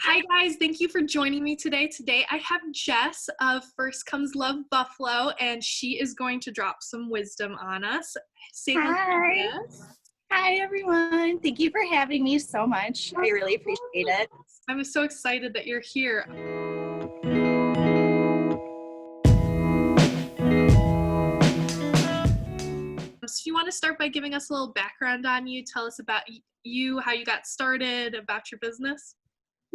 Hi guys, thank you for joining me today. Today I have Jess of First Comes Love Buffalo, and she is going to drop some wisdom on us. Say hello, Hi. Jess. Hi, everyone. Thank you for having me so much. I really appreciate it. I'm so excited that you're here. So you want to start by giving us a little background on you? Tell us about you, how you got started, about your business.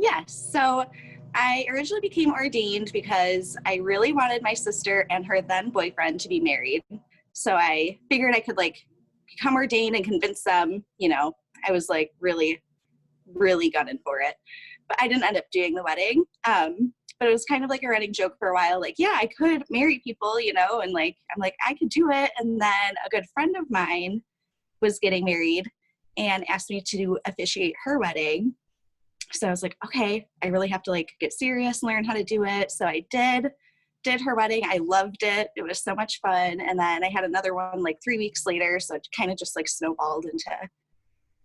Yes. So I originally became ordained because I really wanted my sister and her then boyfriend to be married. So I figured I could become ordained and convince them, I was really, really gunning for it. But I didn't end up doing the wedding. But it was kind of like a running joke for a while. I could marry people, and I'm like, I could do it. And then a good friend of mine was getting married and asked me to officiate her wedding. So I was like, okay, I really have to get serious and learn how to do it. So I did her wedding. I loved it. It was so much fun. And then I had another one 3 weeks later. So it kind of just snowballed into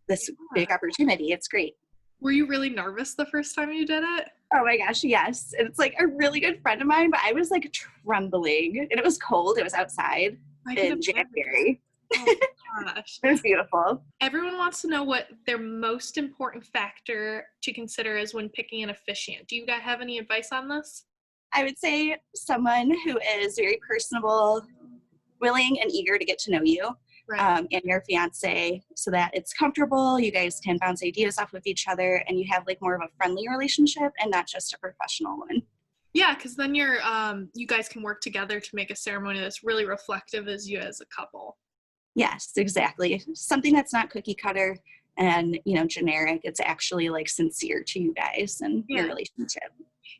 this big opportunity. It's great. Were you really nervous the first time you did it? Oh my gosh, yes. And it's a really good friend of mine, but I was trembling, and it was cold. It was outside in January. Oh my gosh. It was beautiful. Everyone wants to know what their most important factor to consider is when picking an officiant. Do you guys have any advice on this? I would say someone who is very personable, willing and eager to get to know you. Right. And your fiance, so that it's comfortable, you guys can bounce ideas off of each other, and you have more of a friendly relationship and not just a professional one. Yeah, because then you guys can work together to make a ceremony that's really reflective as you as a couple. Yes, exactly. Something that's not cookie cutter and generic. It's actually sincere to you guys and your relationship.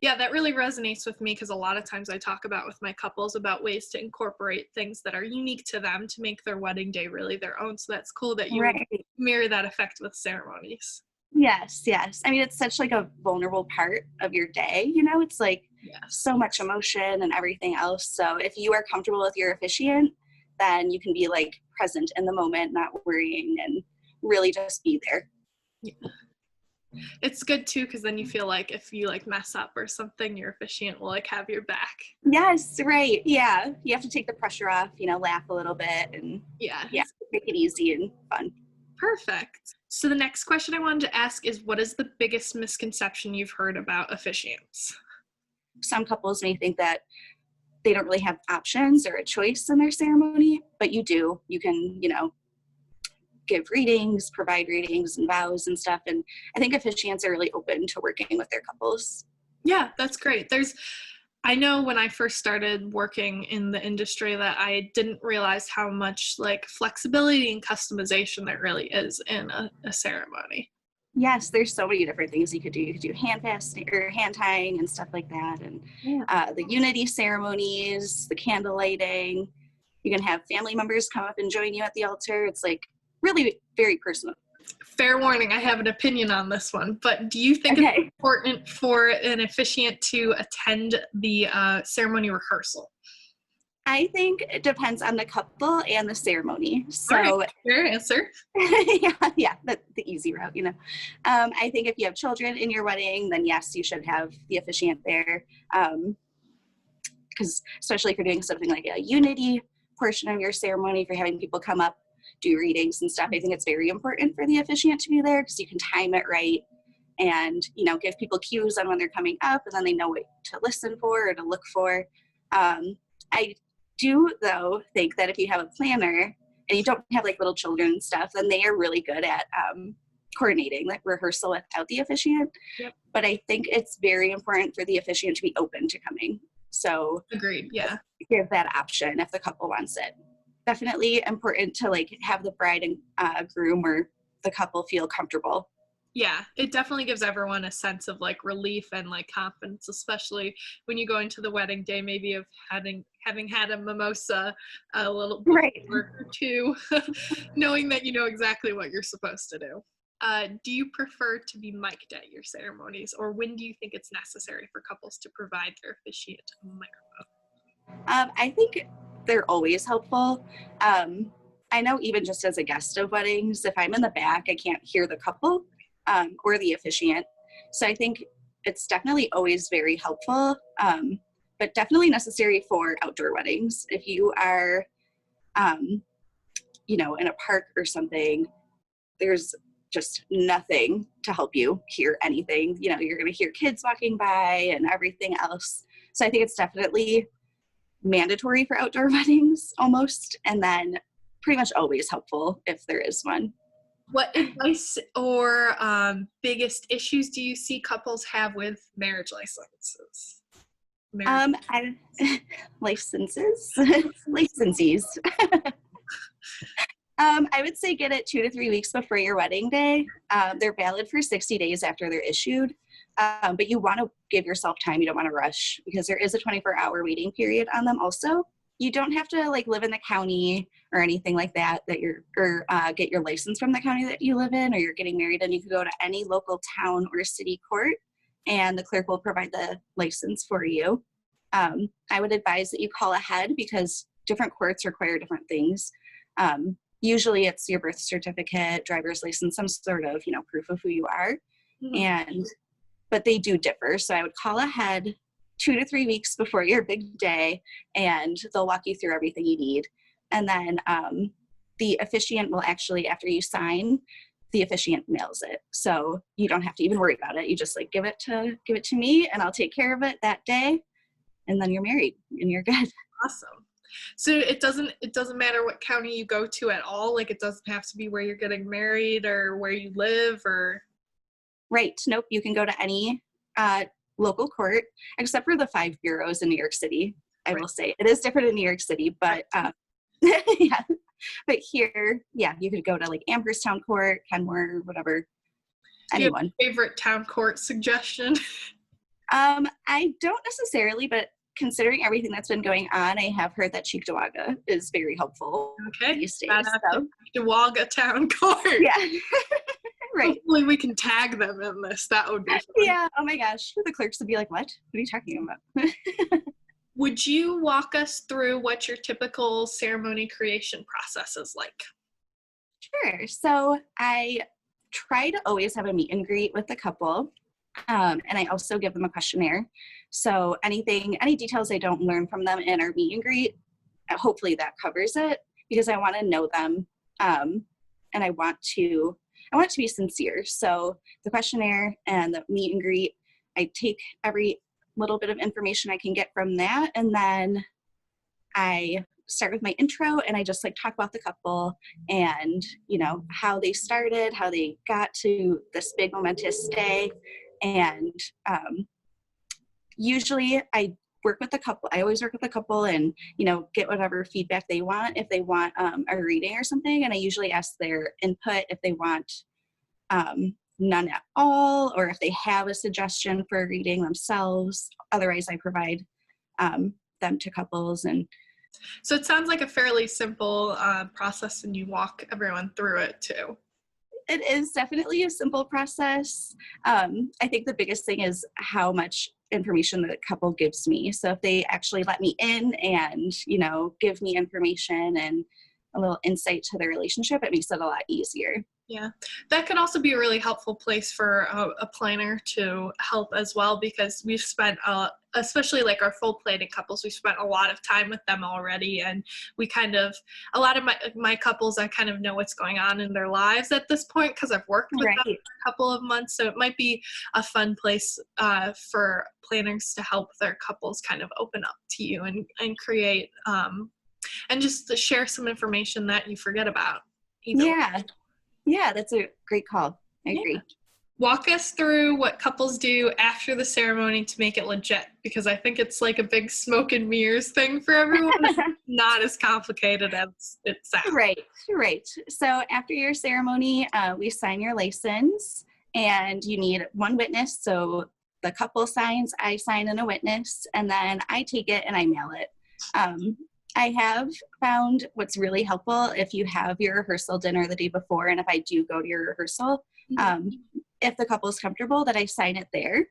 Yeah, that really resonates with me because a lot of times I talk about with my couples about ways to incorporate things that are unique to them to make their wedding day really their own. So that's cool that you would mirror that effect with ceremonies. Yes. I mean, it's such a vulnerable part of your day. It's so much emotion and everything else. So if you are comfortable with your officiant, then you can be present in the moment, not worrying, and really just be there. Yeah. It's good too because then you feel like if you mess up or something, your officiant will have your back. Yes, right. Yeah. You have to take the pressure off, laugh a little bit and make it easy and fun. Perfect. So the next question I wanted to ask is, what is the biggest misconception you've heard about officiants? Some couples may think that they don't really have options or a choice in their ceremony, but you do. You can, give readings, provide readings and vows and stuff. And I think officiants are really open to working with their couples. Yeah, that's great. I know when I first started working in the industry that I didn't realize how much flexibility and customization there really is in a ceremony. Yes, there's so many different things you could do. You could do hand fasting or hand tying and stuff like that. And the unity ceremonies, the candle lighting. You can have family members come up and join you at the altar. It's really very personal. Fair warning, I have an opinion on this one, but do you think it's important for an officiant to attend the ceremony rehearsal? I think it depends on the couple and the ceremony. So, all right, fair answer. yeah, the easy route, I think if you have children in your wedding, then yes, you should have the officiant there. Because especially if you're doing something like a unity portion of your ceremony, if you're having people come up, do readings and stuff, I think it's very important for the officiant to be there because you can time it right and, give people cues on when they're coming up, and then they know what to listen for or to look for. I do, though, think that if you have a planner and you don't have little children and stuff, then they are really good at coordinating rehearsal without the officiant. Yep. But I think it's very important for the officiant to be open to coming. So agreed. Yeah. Give that option if the couple wants it. Definitely important to have the bride and groom or the couple feel comfortable. Yeah, it definitely gives everyone a sense of relief and confidence, especially when you go into the wedding day, maybe of having had a mimosa a little bit or two, knowing that you know exactly what you're supposed to do. Do you prefer to be mic'd at your ceremonies, or when do you think it's necessary for couples to provide their officiant a microphone? I think they're always helpful. I know even just as a guest of weddings, if I'm in the back, I can't hear the couple or the officiant. So I think it's definitely always very helpful, but definitely necessary for outdoor weddings. If you are, you know, in a park or something, there's just nothing to help you hear anything. You know, you're going to hear kids walking by and everything else. So I think it's definitely mandatory for outdoor weddings almost, and then pretty much always helpful if there is one. What advice or biggest issues do you see couples have with marriage licenses? Licenses, licensees. I would say get it 2 to 3 weeks before your wedding day. They're valid for 60 days after they're issued, but you want to give yourself time. You don't want to rush because there is a 24-hour waiting period on them also. You don't have to like live in the county or anything like that, or get your license from the county that you live in, or you're getting married, and you can go to any local town or city court and the clerk will provide the license for you. I would advise that you call ahead because different courts require different things. Usually it's your birth certificate, driver's license, some sort of, you know, proof of who you are. Mm-hmm. But they do differ. So I would call ahead 2 to 3 weeks before your big day, and they'll walk you through everything you need. And then the officiant will actually, after you sign, the officiant mails it. So you don't have to even worry about it. You just like give it to me and I'll take care of it that day. And then you're married and you're good. Awesome. So it doesn't matter what county you go to at all? Like it doesn't have to be where you're getting married or where you live or? Right. Nope. You can go to any local court except for the 5 bureaus in New York City. I will say it is different in New York City, but yeah. But here, yeah, you could go to like Amherst Town Court, Kenmore, whatever. Anyone. Do you have a favorite town court suggestion? I don't necessarily, but considering everything that's been going on, I have heard that Cheektowaga is very helpful. Okay. These days, so. Cheektowaga Town Court. Yeah. Right. Hopefully we can tag them in this. That would be fun. Yeah. Oh my gosh. The clerks would be like, what? What are you talking about? Would you walk us through what your typical ceremony creation process is like? Sure. So I try to always have a meet and greet with the couple. And I also give them a questionnaire. So any details I don't learn from them in our meet and greet, hopefully that covers it because I want to know them. And I want to be sincere. So the questionnaire and the meet and greet, I take every little bit of information I can get from that. And then I start with my intro and I just like talk about the couple and, you know, how they started, how they got to this big momentous day. And usually I work with the couple. I always work with the couple and, you know, get whatever feedback they want. If they want a reading or something, and I usually ask their input if they want none at all, or if they have a suggestion for a reading themselves. Otherwise, I provide them to couples. And so it sounds like a fairly simple process, and you walk everyone through it too. It is definitely a simple process. I think the biggest thing is how much information the couple gives me. So if they actually let me in and, you know, give me information and a little insight to their relationship, it makes it a lot easier. Yeah, that could also be a really helpful place for a planner to help as well, because we've spent, especially like our full planning couples, we've spent a lot of time with them already, and we kind of, a lot of my couples, I kind of know what's going on in their lives at this point because I've worked with them for a couple of months, so it might be a fun place for planners to help their couples kind of open up to you and create, and just to share some information that you forget about. Yeah, that's a great call. I agree. Walk us through what couples do after the ceremony to make it legit, because I think it's like a big smoke and mirrors thing for everyone. It's not as complicated as it sounds. Right. So after your ceremony, we sign your license, and you need one witness. So the couple signs, I sign, and a witness, and then I take it and I mail it. I have found what's really helpful if you have your rehearsal dinner the day before, and if I do go to your rehearsal, if the couple is comfortable, that I sign it there.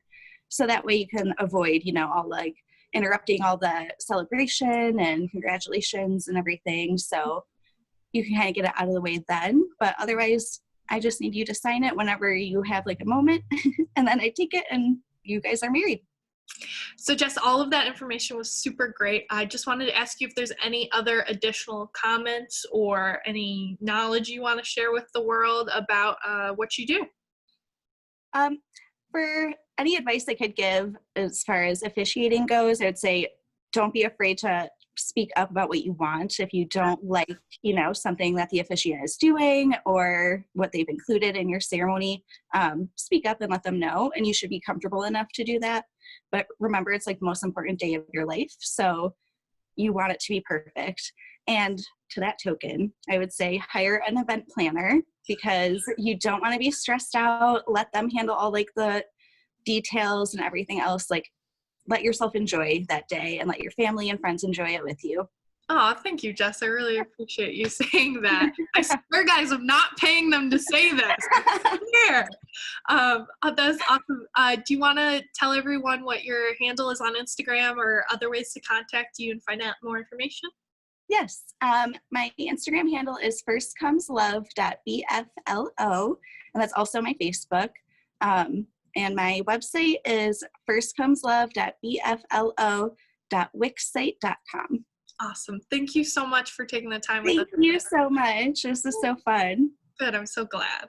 So that way you can avoid, you know, all like interrupting all the celebration and congratulations and everything. So you can kind of get it out of the way then. But otherwise, I just need you to sign it whenever you have like a moment, and then I take it and you guys are married. So Jess, all of that information was super great. I just wanted to ask you if there's any other additional comments or any knowledge you want to share with the world about what you do. For any advice I could give as far as officiating goes, I would say don't be afraid to speak up about what you want. If you don't like, something that the officiant is doing or what they've included in your ceremony, speak up and let them know. And you should be comfortable enough to do that. But remember, it's like the most important day of your life. So you want it to be perfect. And to that token, I would say hire an event planner because you don't want to be stressed out. Let them handle all like the details and everything else. Like, let yourself enjoy that day and let your family and friends enjoy it with you. Oh, thank you, Jess. I really appreciate you saying that. I swear, guys, I'm not paying them to say this. Here. That's awesome. Do you want to tell everyone what your handle is on Instagram or other ways to contact you and find out more information? Yes. My Instagram handle is firstcomeslove.bflo, and that's also my Facebook. And my website is firstcomeslove.bflo.wixsite.com. Awesome. Thank you so much for taking the time with us. Thank you so much. This is so fun. Good. I'm so glad.